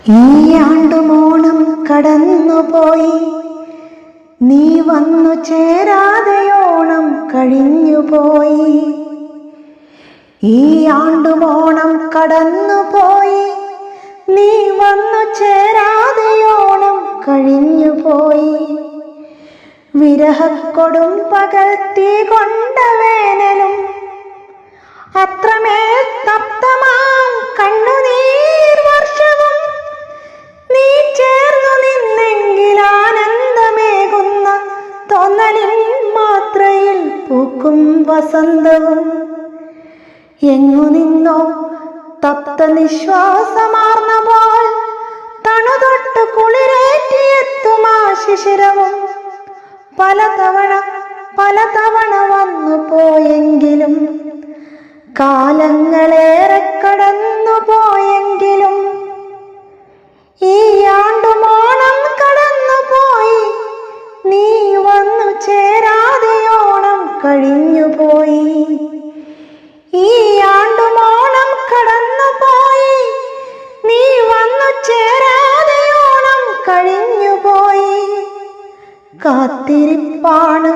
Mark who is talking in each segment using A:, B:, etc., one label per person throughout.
A: ഈ ആണ്ടുമോണം കടന്നുപോയി, നീ വന്നു ചേരാതെയോണം കഴിഞ്ഞുപോയി. ഈ ആണ്ടുമോണം കടന്നുപോയി, നീ വന്നു ചേരാതെയോണം കഴിഞ്ഞുപോയി. വിരഹക്കൊടും പകൽ തീ കൊണ്ട വേനലും അത്രമേൽ തപ്തമാം കണ്ണുനീർ വർഷവും നീ ചേർന്നു നിന്നെങ്കിൽ ആനന്ദമേകുന്ന തോന്നലിൻ മാത്രയിൽ പൂക്കും വസന്തവും. എങ്ങു നിന്നോ തപ്ത നിശ്വാസമാർന്ന പോൽ തണുതൊട്ട് കുളിരേറ്റിയെത്തുമാ ശിശിരവും പലതവണ വന്നു പോയെങ്കിലും, കാലങ്ങളേറെ കടന്നു പോയെങ്കിലും, ഈ ആണ്ടുമോണം കടന്നുപോയി, നീ വന്നു ചേരാതെയോണം കഴിഞ്ഞുപോയി. ഈ ആണ്ടുമോണം കടന്നുപോയി, നീ വന്നു ചേരാതെയോണം കഴിഞ്ഞുപോയി. കാത്തിരിപ്പാണ്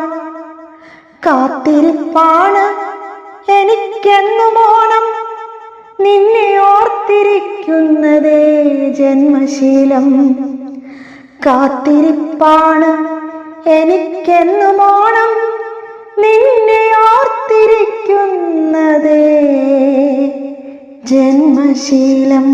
A: എനിക്കെന്നും ഓണം, നിന്നെ ഓർത്തിരിക്കുന്നതേ ജന്മശീലം. കാത്തിരിപ്പാണ് എനിക്കെന്നും ഓണം, നിന്നെ ഓർത്തിരിക്കുന്നതേ ജന്മശീലം.